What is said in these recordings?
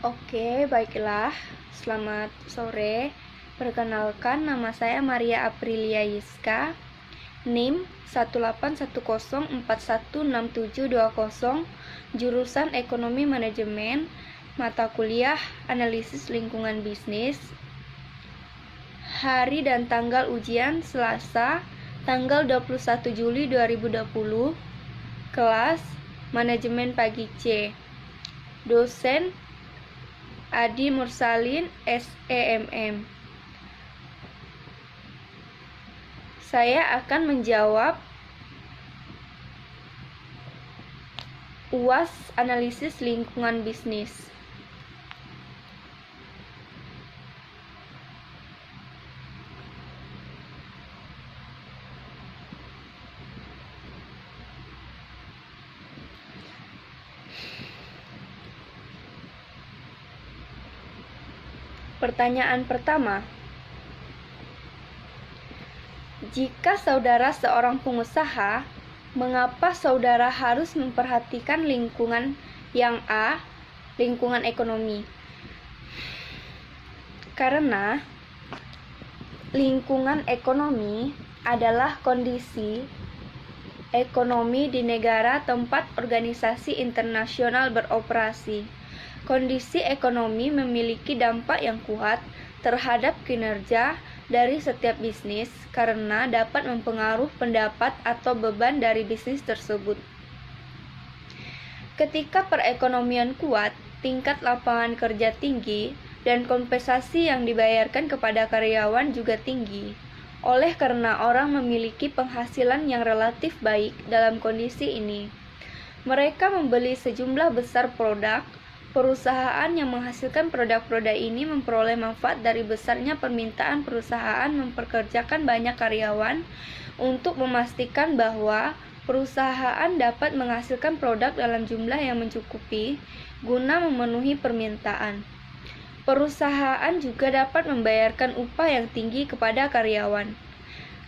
Oke, baiklah. Selamat sore. Perkenalkan, nama saya Maria Aprilia Yiska. NIM 181041670, jurusan Ekonomi Manajemen, mata kuliah Analisis Lingkungan Bisnis. Hari dan tanggal ujian Selasa, tanggal 21 Juli 2020. Kelas Manajemen Pagi C. Dosen Adi Mursalin, SEMM. Saya akan menjawab UAS Analisis Lingkungan Bisnis. Pertanyaan pertama, jika saudara seorang pengusaha, mengapa saudara harus memperhatikan lingkungan yang A, lingkungan ekonomi? Karena lingkungan ekonomi adalah kondisi ekonomi di negara tempat organisasi internasional beroperasi. Kondisi ekonomi memiliki dampak yang kuat terhadap kinerja dari setiap bisnis karena dapat mempengaruhi pendapat atau beban dari bisnis tersebut. Ketika perekonomian kuat, tingkat lapangan kerja tinggi, dan kompensasi yang dibayarkan kepada karyawan juga tinggi. Oleh karena orang memiliki penghasilan yang relatif baik dalam kondisi ini, mereka membeli sejumlah besar produk. Perusahaan yang menghasilkan produk-produk ini memperoleh manfaat dari besarnya permintaan perusahaan mempekerjakan banyak karyawan untuk memastikan bahwa perusahaan dapat menghasilkan produk dalam jumlah yang mencukupi guna memenuhi permintaan. Perusahaan juga dapat membayarkan upah yang tinggi kepada karyawan.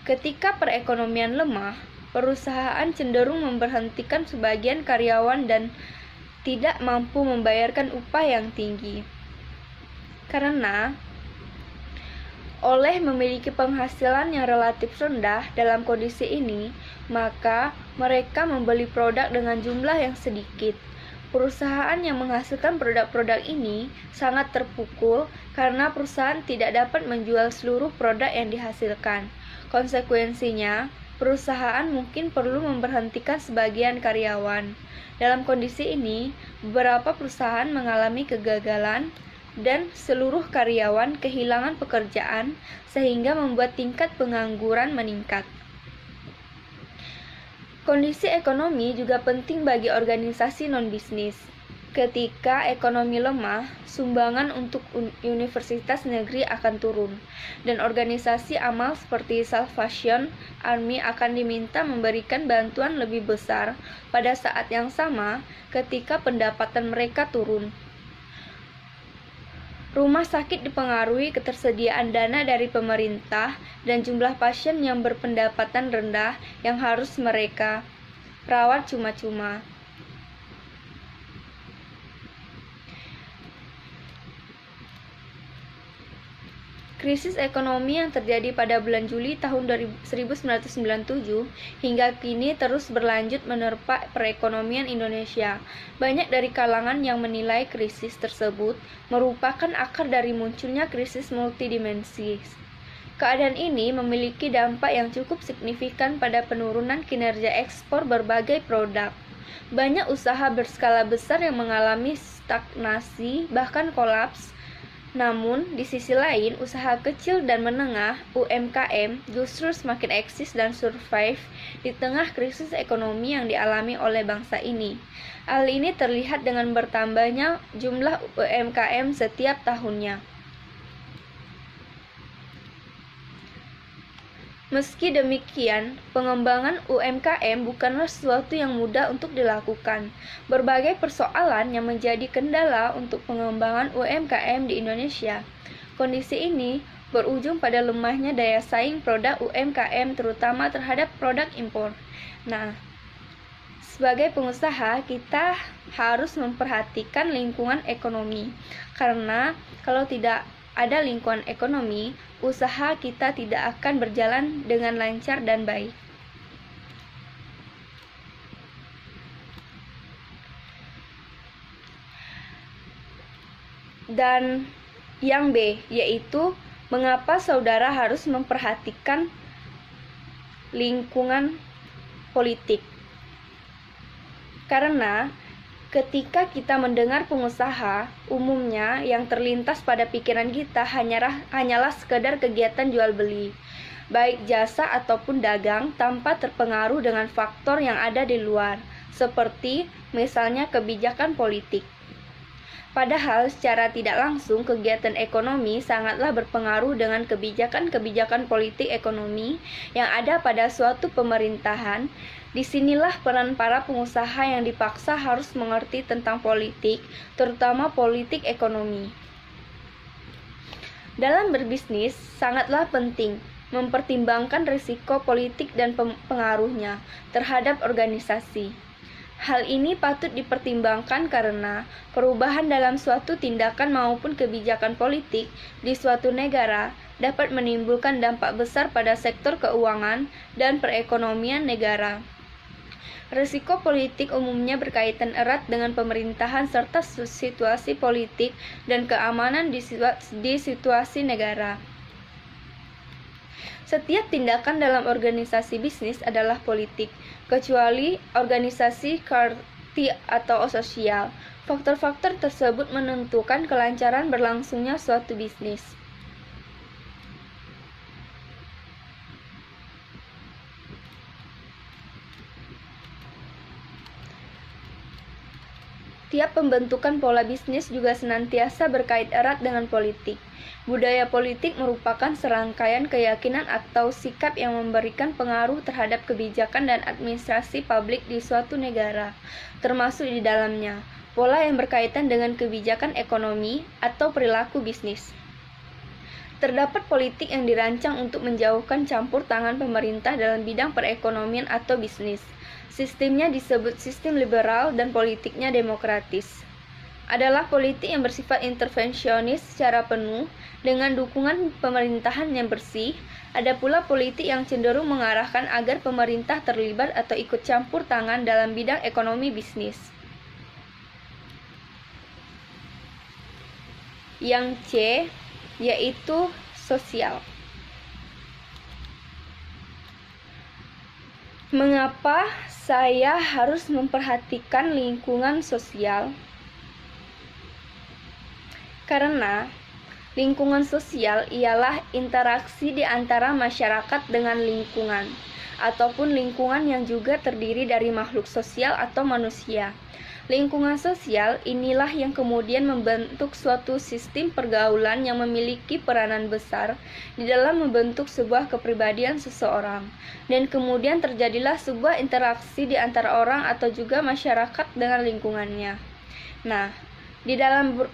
Ketika perekonomian lemah, perusahaan cenderung memberhentikan sebagian karyawan dan tidak mampu membayarkan upah yang tinggi. Karena oleh memiliki penghasilan yang relatif rendah dalam kondisi ini, maka mereka membeli produk dengan jumlah yang sedikit. Perusahaan yang menghasilkan produk-produk ini sangat terpukul karena perusahaan tidak dapat menjual seluruh produk yang dihasilkan. Konsekuensinya, perusahaan mungkin perlu memberhentikan sebagian karyawan. Dalam kondisi ini, beberapa perusahaan mengalami kegagalan dan seluruh karyawan kehilangan pekerjaan sehingga membuat tingkat pengangguran meningkat. Kondisi ekonomi juga penting bagi organisasi non-bisnis. Ketika ekonomi lemah, sumbangan untuk universitas negeri akan turun, dan organisasi amal seperti Salvation Army akan diminta memberikan bantuan lebih besar pada saat yang sama ketika pendapatan mereka turun. Rumah sakit dipengaruhi ketersediaan dana dari pemerintah dan jumlah pasien yang berpendapatan rendah yang harus mereka rawat cuma-cuma. Krisis ekonomi yang terjadi pada bulan Juli tahun 1997 hingga kini terus berlanjut menerpa perekonomian Indonesia. Banyak dari kalangan yang menilai krisis tersebut merupakan akar dari munculnya krisis multidimensi. Keadaan ini memiliki dampak yang cukup signifikan pada penurunan kinerja ekspor berbagai produk. Banyak usaha berskala besar yang mengalami stagnasi bahkan kolaps. Namun, di sisi lain, usaha kecil dan menengah (UMKM) justru semakin eksis dan survive di tengah krisis ekonomi yang dialami oleh bangsa ini. Hal ini terlihat dengan bertambahnya jumlah UMKM setiap tahunnya. Meski demikian, pengembangan UMKM bukanlah sesuatu yang mudah untuk dilakukan. Berbagai persoalan yang menjadi kendala untuk pengembangan UMKM di Indonesia. Kondisi ini berujung pada lemahnya daya saing produk UMKM terutama terhadap produk impor. Nah, Sebagai pengusaha, kita harus memperhatikan lingkungan ekonomi, karena kalau tidak ada lingkungan ekonomi, usaha kita tidak akan berjalan dengan lancar dan baik. Dan yang B, yaitu mengapa saudara harus memperhatikan lingkungan politik. Karena ketika kita mendengar pengusaha, umumnya yang terlintas pada pikiran kita hanyalah sekedar kegiatan jual beli, baik jasa ataupun dagang, tanpa terpengaruh dengan faktor yang ada di luar, seperti misalnya kebijakan politik. Padahal secara tidak langsung kegiatan ekonomi sangatlah berpengaruh dengan kebijakan-kebijakan politik ekonomi yang ada pada suatu pemerintahan. Disinilah peran para pengusaha yang dipaksa harus mengerti tentang politik, terutama politik ekonomi. Dalam berbisnis, sangatlah penting mempertimbangkan risiko politik dan pengaruhnya terhadap organisasi. Hal ini patut dipertimbangkan karena perubahan dalam suatu tindakan maupun kebijakan politik di suatu negara dapat menimbulkan dampak besar pada sektor keuangan dan perekonomian negara. Risiko politik umumnya berkaitan erat dengan pemerintahan serta situasi politik dan keamanan di situasi negara. Setiap tindakan dalam organisasi bisnis adalah politik, kecuali organisasi karti atau sosial. Faktor-faktor tersebut menentukan kelancaran berlangsungnya suatu bisnis. Tiap pembentukan pola bisnis juga senantiasa berkait erat dengan politik. Budaya politik merupakan serangkaian keyakinan atau sikap yang memberikan pengaruh terhadap kebijakan dan administrasi publik di suatu negara, termasuk di dalamnya pola yang berkaitan dengan kebijakan ekonomi atau perilaku bisnis. Terdapat politik yang dirancang untuk menjauhkan campur tangan pemerintah dalam bidang perekonomian atau bisnis. Sistemnya disebut sistem liberal dan politiknya demokratis. Adalah politik yang bersifat intervensionis secara penuh dengan dukungan pemerintahan yang bersih. Ada pula politik yang cenderung mengarahkan agar pemerintah terlibat atau ikut campur tangan dalam bidang ekonomi bisnis. Yang C, yaitu sosial. Mengapa saya harus memperhatikan lingkungan sosial? Karena lingkungan sosial ialah interaksi di antara masyarakat dengan lingkungan, ataupun lingkungan yang juga terdiri dari makhluk sosial atau manusia. Lingkungan sosial inilah yang kemudian membentuk suatu sistem pergaulan yang memiliki peranan besar di dalam membentuk sebuah kepribadian seseorang, dan kemudian terjadilah sebuah interaksi di antara orang atau juga masyarakat dengan lingkungannya. Nah, di dalam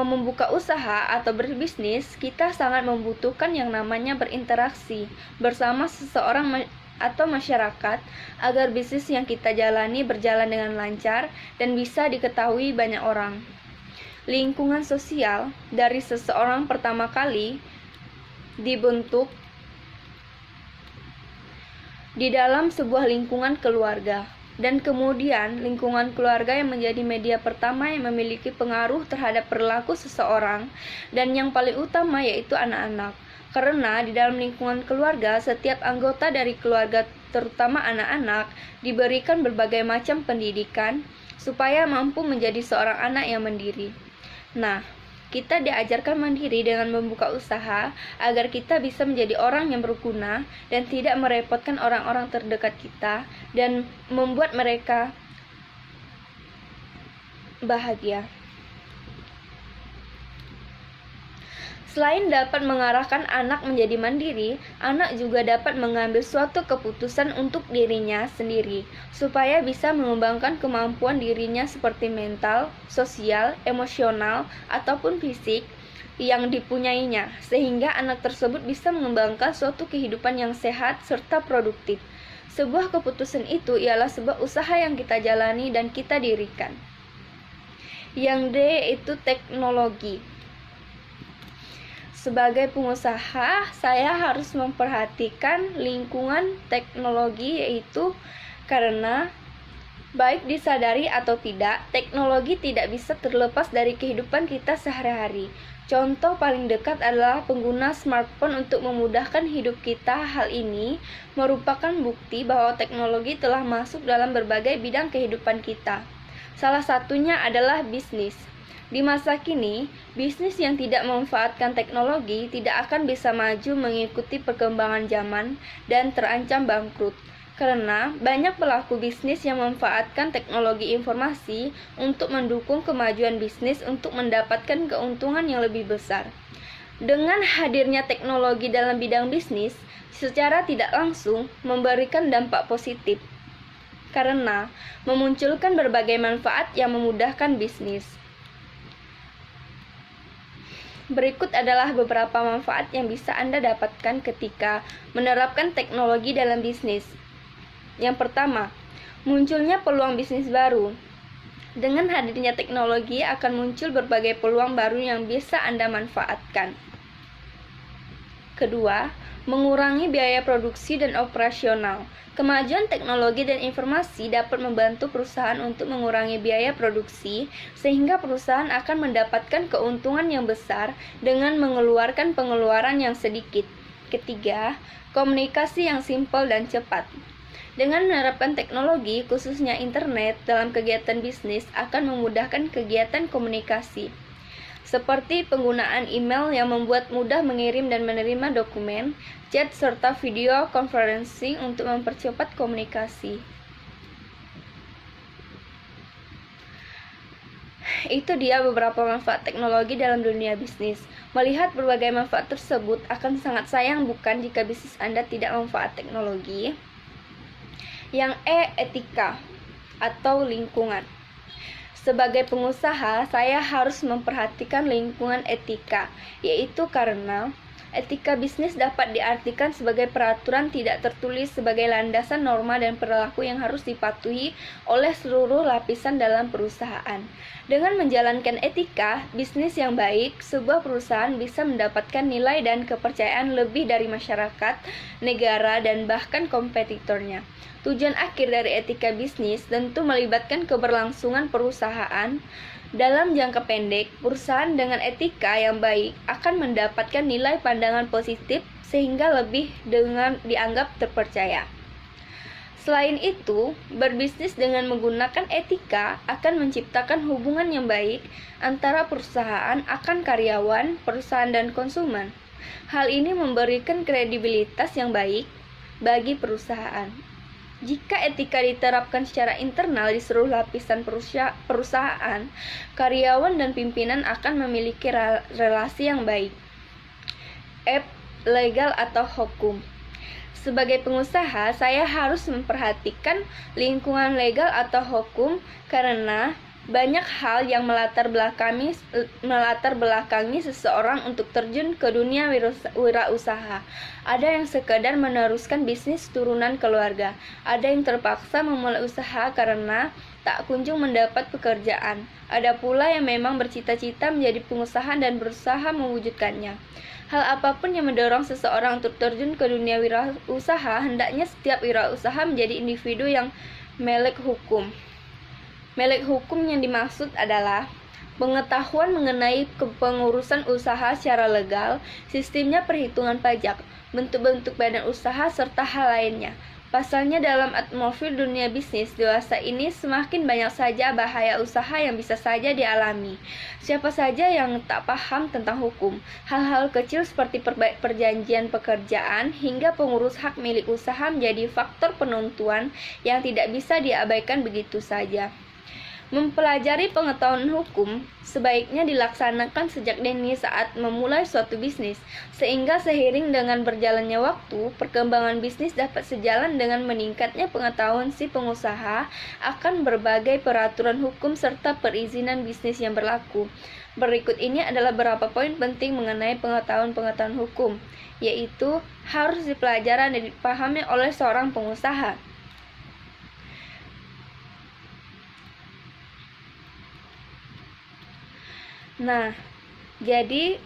membuka usaha atau berbisnis, kita sangat membutuhkan yang namanya berinteraksi bersama seseorang atau masyarakat agar bisnis yang kita jalani berjalan dengan lancar dan bisa diketahui banyak orang. Lingkungan sosial dari seseorang pertama kali dibentuk di dalam sebuah lingkungan keluarga, dan kemudian lingkungan keluarga yang menjadi media pertama yang memiliki pengaruh terhadap perilaku seseorang, dan yang paling utama yaitu anak-anak. Karena di dalam lingkungan keluarga, setiap anggota dari keluarga, terutama anak-anak, diberikan berbagai macam pendidikan supaya mampu menjadi seorang anak yang mandiri. Nah, kita diajarkan mandiri dengan membuka usaha agar kita bisa menjadi orang yang berguna dan tidak merepotkan orang-orang terdekat kita dan membuat mereka bahagia. Selain dapat mengarahkan anak menjadi mandiri, anak juga dapat mengambil suatu keputusan untuk dirinya sendiri, supaya bisa mengembangkan kemampuan dirinya seperti mental, sosial, emosional, ataupun fisik yang dipunyainya, sehingga anak tersebut bisa mengembangkan suatu kehidupan yang sehat serta produktif. Sebuah keputusan itu ialah sebuah usaha yang kita jalani dan kita dirikan. Yang D itu teknologi. Sebagai pengusaha, saya harus memperhatikan lingkungan teknologi, yaitu karena baik disadari atau tidak, teknologi tidak bisa terlepas dari kehidupan kita sehari-hari. Contoh paling dekat adalah pengguna smartphone untuk memudahkan hidup kita. Hal ini merupakan bukti bahwa teknologi telah masuk dalam berbagai bidang kehidupan kita. Salah satunya adalah bisnis. Di masa kini, bisnis yang tidak memanfaatkan teknologi tidak akan bisa maju mengikuti perkembangan zaman dan terancam bangkrut. Karena banyak pelaku bisnis yang memanfaatkan teknologi informasi untuk mendukung kemajuan bisnis untuk mendapatkan keuntungan yang lebih besar. Dengan hadirnya teknologi dalam bidang bisnis, secara tidak langsung memberikan dampak positif karena memunculkan berbagai manfaat yang memudahkan bisnis. Berikut adalah beberapa manfaat yang bisa Anda dapatkan ketika menerapkan teknologi dalam bisnis. Yang pertama, munculnya peluang bisnis baru. Dengan hadirnya teknologi akan muncul berbagai peluang baru yang bisa Anda manfaatkan. Kedua, mengurangi biaya produksi dan operasional. Kemajuan teknologi dan informasi dapat membantu perusahaan untuk mengurangi biaya produksi, sehingga perusahaan akan mendapatkan keuntungan yang besar dengan mengeluarkan pengeluaran yang sedikit. Ketiga, komunikasi yang simpel dan cepat. Dengan menerapkan teknologi, khususnya internet, dalam kegiatan bisnis akan memudahkan kegiatan komunikasi, seperti penggunaan email yang membuat mudah mengirim dan menerima dokumen, chat, serta video conferencing untuk mempercepat komunikasi. Itu dia beberapa manfaat teknologi dalam dunia bisnis. Melihat berbagai manfaat tersebut, akan sangat sayang bukan jika bisnis Anda tidak memanfaat teknologi. Yang E, etika atau lingkungan. Sebagai pengusaha, saya harus memperhatikan lingkungan etika, yaitu karena etika bisnis dapat diartikan sebagai peraturan tidak tertulis sebagai landasan norma dan perilaku yang harus dipatuhi oleh seluruh lapisan dalam perusahaan. Dengan menjalankan etika bisnis yang baik, sebuah perusahaan bisa mendapatkan nilai dan kepercayaan lebih dari masyarakat, negara, dan bahkan kompetitornya. Tujuan akhir dari etika bisnis tentu melibatkan keberlangsungan perusahaan. Dalam jangka pendek, perusahaan dengan etika yang baik akan mendapatkan nilai pandangan positif sehingga lebih dengan dianggap terpercaya. Selain itu, berbisnis dengan menggunakan etika akan menciptakan hubungan yang baik antara perusahaan akan karyawan, perusahaan, dan konsumen. Hal ini memberikan kredibilitas yang baik bagi perusahaan. Jika etika diterapkan secara internal di seluruh lapisan perusahaan, karyawan dan pimpinan akan memiliki relasi yang baik. F, legal atau hukum. Sebagai pengusaha, saya harus memperhatikan lingkungan legal atau hukum karena banyak hal yang melatar belakangi seseorang untuk terjun ke dunia wirausaha. Ada yang sekadar meneruskan bisnis turunan keluarga. Ada yang terpaksa memulai usaha karena tak kunjung mendapat pekerjaan. Ada pula yang memang bercita-cita menjadi pengusaha dan berusaha mewujudkannya. Hal apapun yang mendorong seseorang untuk terjun ke dunia wirausaha, hendaknya setiap wirausaha menjadi individu yang melek hukum. Melek hukum yang dimaksud adalah pengetahuan mengenai kepengurusan usaha secara legal, sistemnya perhitungan pajak, bentuk-bentuk badan usaha, serta hal lainnya. Pasalnya dalam atmosfer dunia bisnis dewasa ini semakin banyak saja bahaya usaha yang bisa saja dialami. Siapa saja yang tak paham tentang hukum, hal-hal kecil seperti perjanjian pekerjaan hingga pengurus hak milik usaha menjadi faktor penentuan yang tidak bisa diabaikan begitu saja. Mempelajari pengetahuan hukum sebaiknya dilaksanakan sejak dini saat memulai suatu bisnis, sehingga seiring dengan berjalannya waktu, perkembangan bisnis dapat sejalan dengan meningkatnya pengetahuan si pengusaha akan berbagai peraturan hukum serta perizinan bisnis yang berlaku. Berikut ini adalah beberapa poin penting mengenai pengetahuan hukum, yaitu harus dipelajari dan dipahami oleh seorang pengusaha. Nah, jadi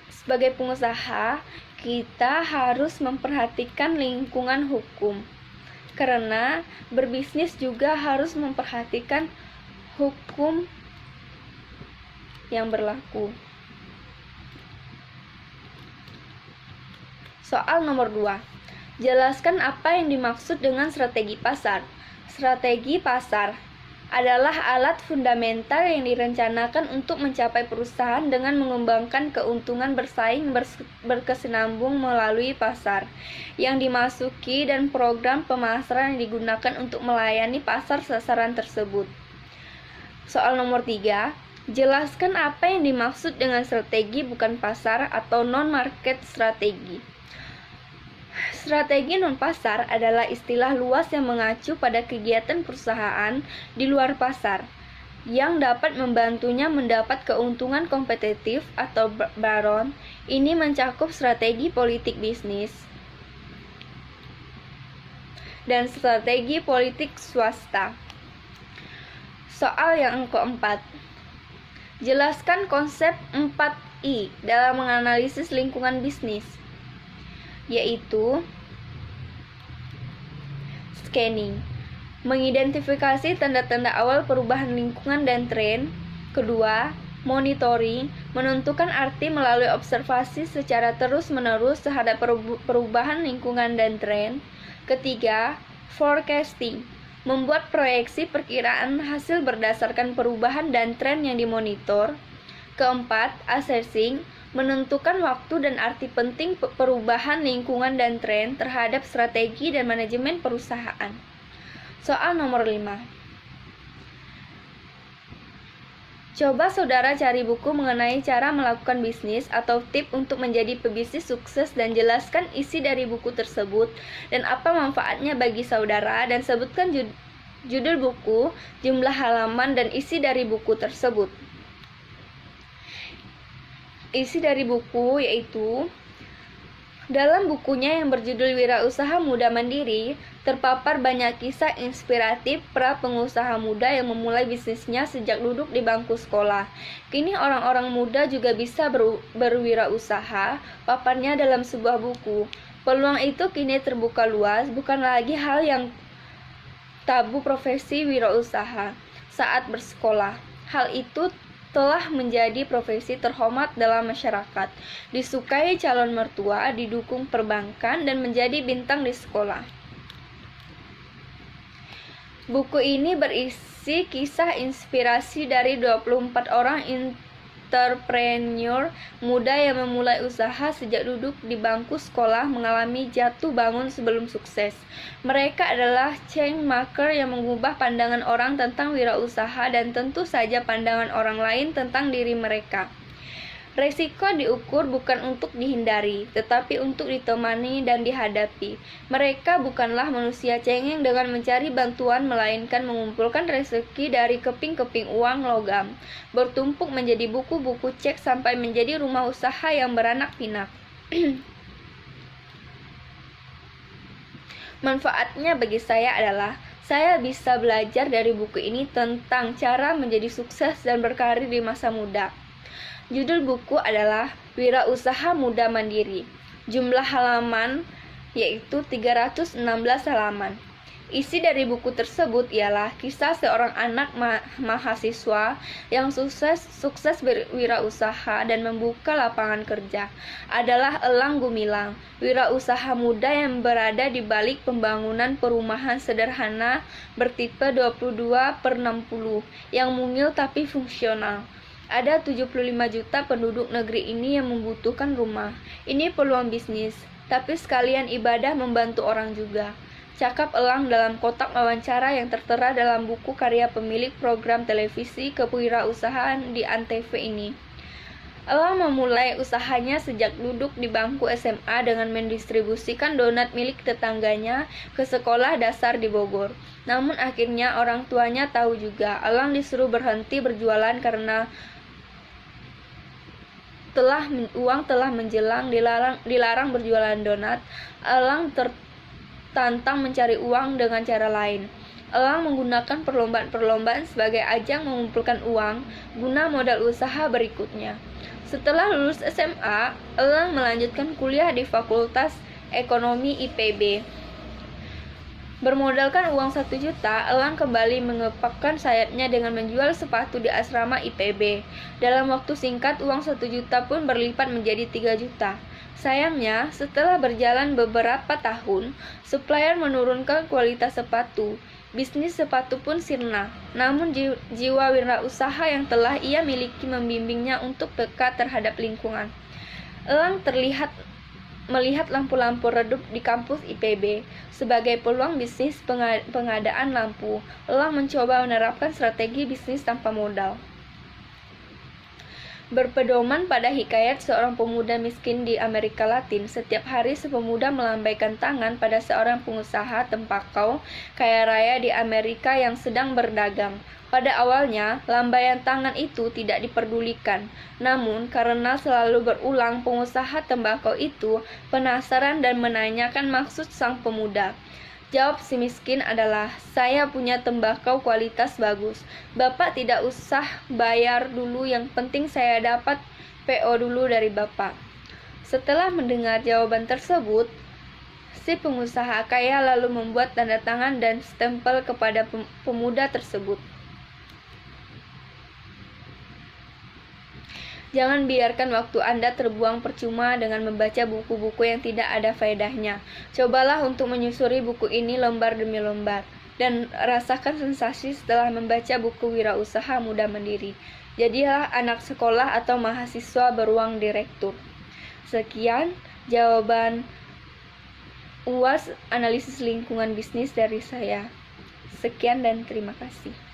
sebagai pengusaha, kita harus memperhatikan lingkungan hukum. Karena berbisnis juga harus memperhatikan hukum yang berlaku. Soal nomor 2. Jelaskan apa yang dimaksud dengan strategi pasar. Strategi pasar adalah alat fundamental yang direncanakan untuk mencapai perusahaan dengan mengembangkan keuntungan bersaing berkesinambung melalui pasar yang dimasuki dan program pemasaran yang digunakan untuk melayani pasar sasaran tersebut. Soal nomor 3, jelaskan apa yang dimaksud dengan strategi bukan pasar atau non-market strategi. Strategi non-pasar adalah istilah luas yang mengacu pada kegiatan perusahaan di luar pasar yang dapat membantunya mendapat keuntungan kompetitif atau baron. Ini mencakup strategi politik bisnis dan strategi politik swasta. Soal yang keempat, jelaskan konsep 4I dalam menganalisis lingkungan bisnis, yaitu scanning, mengidentifikasi tanda-tanda awal perubahan lingkungan dan tren. Kedua, monitoring, menentukan arti melalui observasi secara terus-menerus terhadap perubahan lingkungan dan tren. Ketiga, forecasting, membuat proyeksi perkiraan hasil berdasarkan perubahan dan tren yang dimonitor. Keempat, assessing, menentukan waktu dan arti penting perubahan lingkungan dan tren terhadap strategi dan manajemen perusahaan. Soal nomor 5. Coba saudara cari buku mengenai cara melakukan bisnis atau tip untuk menjadi pebisnis sukses dan jelaskan isi dari buku tersebut dan apa manfaatnya bagi saudara, dan sebutkan judul buku, jumlah halaman, dan isi dari buku tersebut. Isi dari buku yaitu, dalam bukunya yang berjudul Wirausaha Muda Mandiri, terpapar banyak kisah inspiratif para pengusaha muda yang memulai bisnisnya sejak duduk di bangku sekolah. Kini orang-orang muda juga bisa berwirausaha, paparnya dalam sebuah buku. Peluang itu kini terbuka luas, bukan lagi hal yang tabu profesi wirausaha saat bersekolah. Hal itu telah menjadi profesi terhormat dalam masyarakat, disukai calon mertua, didukung perbankan, dan menjadi bintang di sekolah. Buku ini berisi kisah inspirasi dari 24 orang entrepreneur muda yang memulai usaha sejak duduk di bangku sekolah, mengalami jatuh bangun sebelum sukses. Mereka adalah change-maker yang mengubah pandangan orang tentang wirausaha dan tentu saja pandangan orang lain tentang diri mereka. Resiko diukur bukan untuk dihindari, tetapi untuk ditemani dan dihadapi. Mereka bukanlah manusia cengeng dengan mencari bantuan, melainkan mengumpulkan rezeki dari keping-keping uang logam, bertumpuk menjadi buku-buku cek sampai menjadi rumah usaha yang beranak pinak. Manfaatnya bagi saya adalah, saya bisa belajar dari buku ini tentang cara menjadi sukses dan berkarir di masa muda. Judul buku adalah Wirausaha Muda Mandiri. Jumlah halaman yaitu 316 halaman. Isi dari buku tersebut ialah kisah seorang anak mahasiswa yang sukses berwirausaha dan membuka lapangan kerja. Adalah Elang Gumilang, wirausaha muda yang berada di balik pembangunan perumahan sederhana bertipe 22/60 yang mungil tapi fungsional. Ada 75 juta penduduk negeri ini yang membutuhkan rumah. Ini peluang bisnis, tapi sekalian ibadah membantu orang juga. cakap Elang dalam kotak wawancara yang tertera dalam buku karya pemilik program televisi kewirausahaan di Antv ini. Elang memulai usahanya sejak duduk di bangku SMA dengan mendistribusikan donat milik tetangganya ke sekolah dasar di Bogor. Namun akhirnya orang tuanya tahu juga Elang disuruh berhenti berjualan karena uang telah menjelang, dilarang berjualan donat. Elang tertantang mencari uang dengan cara lain. Elang menggunakan perlombaan-perlombaan sebagai ajang mengumpulkan uang guna modal usaha berikutnya. Setelah lulus SMA, Elang melanjutkan kuliah di Fakultas Ekonomi IPB. Bermodalkan uang 1 juta, Elang kembali mengepakkan sayapnya dengan menjual sepatu di asrama IPB. Dalam waktu singkat, uang 1 juta pun berlipat menjadi 3 juta. Sayangnya, setelah berjalan beberapa tahun, supplier menurunkan kualitas sepatu. Bisnis sepatu pun sirna. Namun jiwa wirausaha yang telah ia miliki membimbingnya untuk dekat terhadap lingkungan. Elang melihat lampu-lampu redup di kampus IPB sebagai peluang bisnis pengadaan lampu. Elang mencoba menerapkan strategi bisnis tanpa modal. Berpedoman pada hikayat seorang pemuda miskin di Amerika Latin, setiap hari sepemuda melambaikan tangan pada seorang pengusaha tembakau kaya raya di Amerika yang sedang berdagang. Pada awalnya, lambaian tangan itu tidak diperdulikan. Namun, karena selalu berulang, pengusaha tembakau itu penasaran dan menanyakan maksud sang pemuda. Jawab si miskin adalah, "Saya punya tembakau kualitas bagus. Bapak tidak usah bayar dulu, yang penting saya dapat PO dulu dari Bapak." Setelah mendengar jawaban tersebut, si pengusaha kaya lalu membuat tanda tangan dan stempel kepada pemuda tersebut. Jangan biarkan waktu Anda terbuang percuma dengan membaca buku-buku yang tidak ada faedahnya. Cobalah untuk menyusuri buku ini lembar demi lembar, dan rasakan sensasi setelah membaca buku Wirausaha Muda Mandiri. Jadilah anak sekolah atau mahasiswa beruang direktur. Sekian jawaban UAS analisis lingkungan bisnis dari saya. Sekian dan terima kasih.